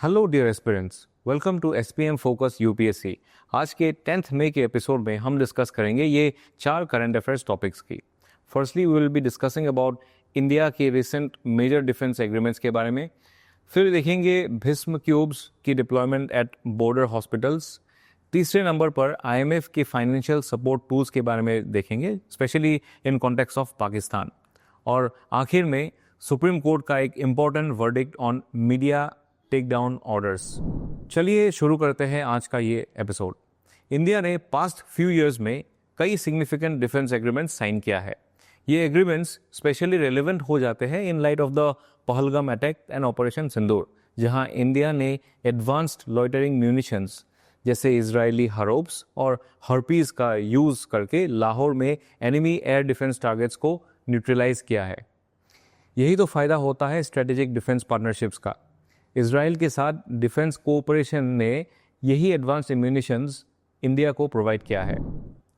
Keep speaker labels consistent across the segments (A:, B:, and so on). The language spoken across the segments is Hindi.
A: Hello dear aspirants, welcome to SPM focus UPSC. आज के 10th मई के एपिसोड में हम डिस्कस करेंगे ये 4 करंट अफेयर्स टॉपिक्स की। Firstly we will be discussing about India के रिसेंट मेजर डिफेंस एग्रीमेंट्स के बारे में। फिर देखेंगे भीष्म क्यूब्स की डिप्लॉयमेंट एट बॉर्डर हॉस्पिटल्स। तीसरे नंबर पर आईएमएफ के फाइनेंशियल सपोर्ट टूल्स के बारे में देखेंगे, specially in context of Pakistan. और आखिर में सुप्रीम कोर्ट का एक important verdict on media take down orders. चलिए शुरू करते हैं आज का ये एपिसोड। इंडिया ने पास्ट फ्यू इयर्स में कई सिग्निफिकेंट डिफेंस एग्रीमेंट्स साइन किया है। ये एग्रीमेंट्स स्पेशली रेलेवेंट हो जाते हैं in light of the Pahalgam attack and operation Sindoor, जहां इंडिया ने एडवांस्ड लॉइटरिंग म्यूनिशंस जैसे इजरायली हरोप्स और हर्पीज का यूज करके लाहौर में एनिमी एयर डिफेंस टारगेट्स को न्यूट्रलाइज किया है। यही तो फायदा होता है स्ट्रेटेजिक डिफेंस पार्टनरशिप्स का। इजराइल के साथ डिफेंस कोऑपरेशन ने यही एडवांस्ड एम्यूनिशंस इंडिया को प्रोवाइड किया है।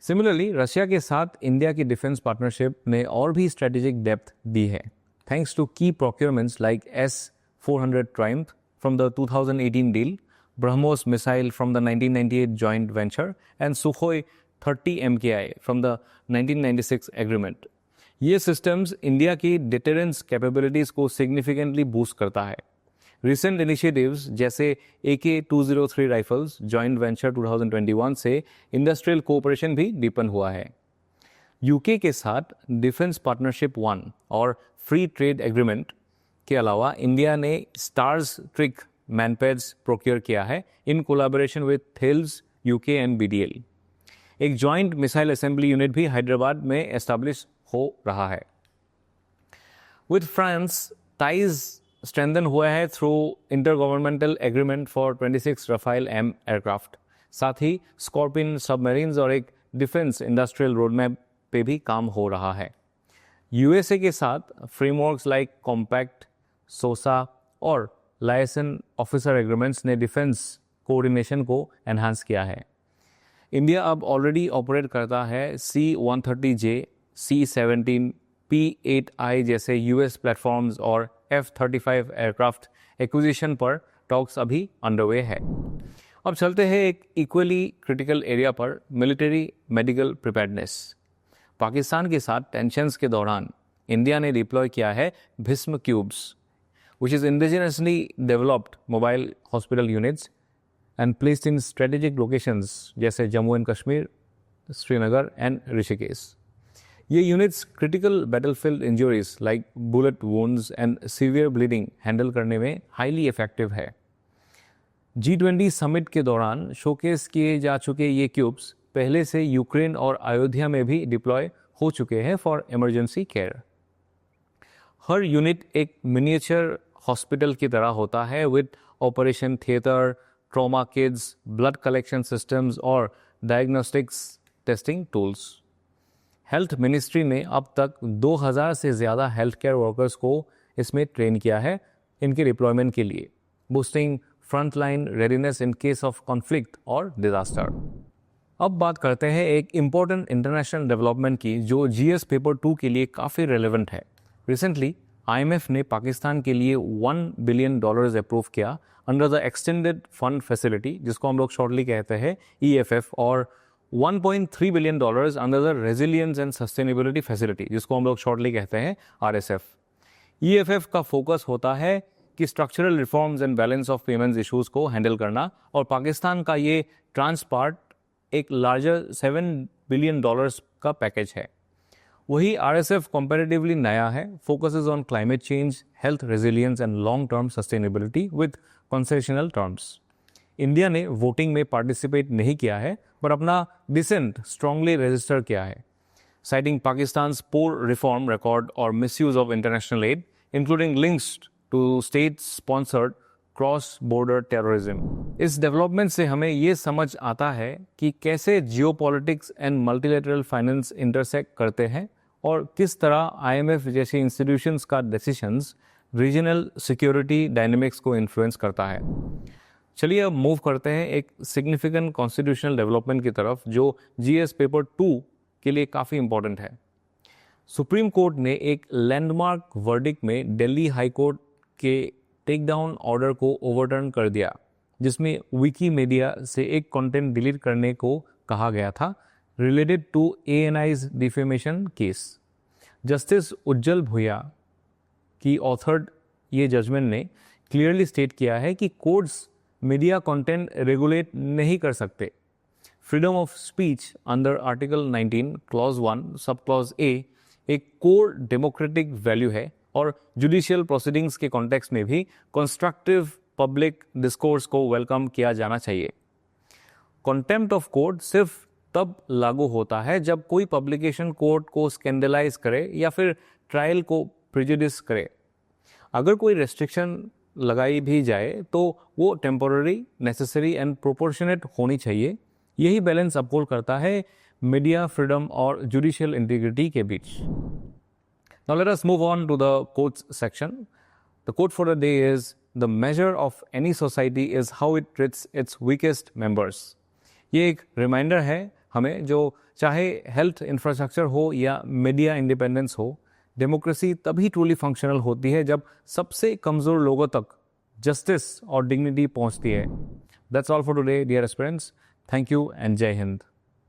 A: सिमिलरली रशिया के साथ इंडिया की डिफेंस पार्टनरशिप ने और भी स्ट्रेटेजिक डेप्थ दी है, थैंक्स टू की procurements like S-400 Triumph from the 2018 deal, BrahMos missile from the 1998 joint venture and Sukhoi 30 MKI from the 1996 agreement. ये सिस्टम्स इंडिया की डिटेरेंस कैपेबिलिटीज को सिग्निफिकेंटली बूस्ट करता है। रिसेंट इनिशिएटिव्स जैसे AK-203 राइफल्स जॉइंट वेंचर 2021 से इंडस्ट्रियल कोऑपरेशन भी डीपन हुआ है। यूके के साथ डिफेंस पार्टनरशिप 1 और फ्री ट्रेड एग्रीमेंट के अलावा इंडिया ने स्टार्स ट्रिक मैनपैड्स प्रोक्योर किया है in collaboration with Thales UK and BDL। एक जॉइंट मिसाइल असेंबली यूनिट भी हैदराबाद में एस्टैब्लिश हो रहा है। विद फ्रांस टाइज स्ट्रेंथन हुआ है through enter governmental agreement for 26 Rafale M aircraft. साथ ही स्कॉर्पियन सबमरीन्स और एक डिफेंस इंडस्ट्रियल रोडमैप पे भी काम हो रहा है। USA के साथ फ्रेमवर्क्स लाइक कॉम्पैक्ट, सोसा और लाइसन ऑफिसर एग्रीमेंट्स ने डिफेंस कोऑर्डिनेशन को एनहांस किया है। इंडिया अब ऑलरेडी ऑपरेट करता है C-130J, C-17, P-8I जैसे US प्लेटफॉर्म्स और F-35 एयरक्राफ्ट एक्विजिशन पर टॉक्स अभी अंडरवे है। अब चलते हैं एक इक्वली क्रिटिकल एरिया पर, मिलिट्री मेडिकल प्रिपेयर्डनेस। पाकिस्तान के साथ टेंशंस के दौरान इंडिया ने डिप्लॉय किया है Bhishma cubes, which is indigenously developed mobile hospital units and placed in strategic locations जैसे जम्मू एंड कश्मीर, श्रीनगर एंड ऋषिकेश। ये units critical battlefield injuries like bullet wounds and severe bleeding handle करने में हाईली इफेक्टिव है। G20 समिट के दौरान शोकेस किए जा चुके ये क्यूब्स पहले से यूक्रेन और अयोध्या में भी डिप्लॉय हो चुके हैं फॉर इमरजेंसी केयर। हर यूनिट एक मिनिएचर हॉस्पिटल की तरह होता है with operation theatre, trauma kits, blood collection systems और diagnostics testing tools. Health ministry ने अब तक 2000 से ज़्यादा हेल्थ केयर वर्कर्स को इसमें ट्रेन किया है इनके डिप्लॉयमेंट के लिए, boosting frontline readiness in case of conflict और डिजास्टर। अब बात करते हैं एक इम्पॉर्टेंट इंटरनेशनल डेवलपमेंट की जो GS पेपर 2 के लिए काफ़ी रेलेवेंट है। रिसेंटली IMF ने पाकिस्तान के लिए $1 बिलियन अप्रूव किया under the extended fund facility, जिसको हम लोग शॉर्टली कहते हैं EFF, और $1.3 billion under the resilience and sustainability facility, जिसको हम लोग शॉर्टली कहते हैं RSF। EFF का फोकस होता है कि structural reforms and balance of payments issues को हैंडल करना, और पाकिस्तान का ये ट्रांस पार्ट एक लार्जर $7 बिलियन का पैकेज है। वही RSF कंपैरेटिवली नया है, focuses on climate change, health resilience and long term sustainability with concessional terms. India ने वोटिंग में पार्टिसिपेट नहीं किया है पर अपना डिसेंट स्ट्रांगली रजिस्टर किया है, citing Pakistan's poor reform record or misuse of international aid, including links to state-sponsored cross-border terrorism. इस डेवलपमेंट से हमें ये समझ आता है कि कैसे geopolitics and multilateral finance intersect करते हैं और किस तरह IMF जैसी इंस्टीट्यूशंस का डिसीजंस रीजनल सिक्योरिटी डायनेमिक्स को इन्फ्लुएंस करता है। चलिए अब मूव करते हैं एक सिग्निफिकेंट कॉन्स्टिट्यूशनल डेवलपमेंट की तरफ जो GS पेपर 2 के लिए काफ़ी इंपॉर्टेंट है। सुप्रीम कोर्ट ने एक लैंडमार्क वर्डिक्ट में दिल्ली हाई कोर्ट के टेक डाउन ऑर्डर को ओवरटर्न कर दिया, जिसमें विकीमीडिया से एक कंटेंट डिलीट करने को कहा गया था related to ANI's defamation case. Justice Ujjwal Bhuyan की ऑथर्ड ये जजमेंट ने क्लियरली स्टेट किया है कि कोर्ट्स मीडिया कंटेंट रेगुलेट नहीं कर सकते। Freedom of speech under article 19 clause 1 sub clause A एक कोर डेमोक्रेटिक वैल्यू है और जुडिशियल प्रोसीडिंग्स के कॉन्टेक्स्ट में भी कंस्ट्रक्टिव पब्लिक डिस्कोर्स को वेलकम किया जाना चाहिए। कंटेम्प्ट ऑफ कोर्ट सिर्फ तब लागू होता है जब कोई पब्लिकेशन कोर्ट को स्कैंडलाइज करे या फिर ट्रायल को प्रेजुडिस करे। अगर कोई रेस्ट्रिक्शन लगाई भी जाए तो वो टेम्पोररी, नेसेसरी एंड प्रोपोर्शनेट होनी चाहिए। यही बैलेंस अपहोल्ड करता है मीडिया फ्रीडम और जुडिशियल इंटीग्रिटी के बीच। Now let us move on to the quotes section. The quote for the day is, "The measure of any society is how it treats its weakest members." ये एक रिमाइंडर है हमें, जो चाहे हेल्थ इंफ्रास्ट्रक्चर हो या मीडिया इंडिपेंडेंस हो, डेमोक्रेसी तभी ट्रूली फंक्शनल होती है जब सबसे कमज़ोर लोगों तक जस्टिस और डिग्निटी पहुंचती है। That's all for today, dear aspirants. Thank you and Jai Hind.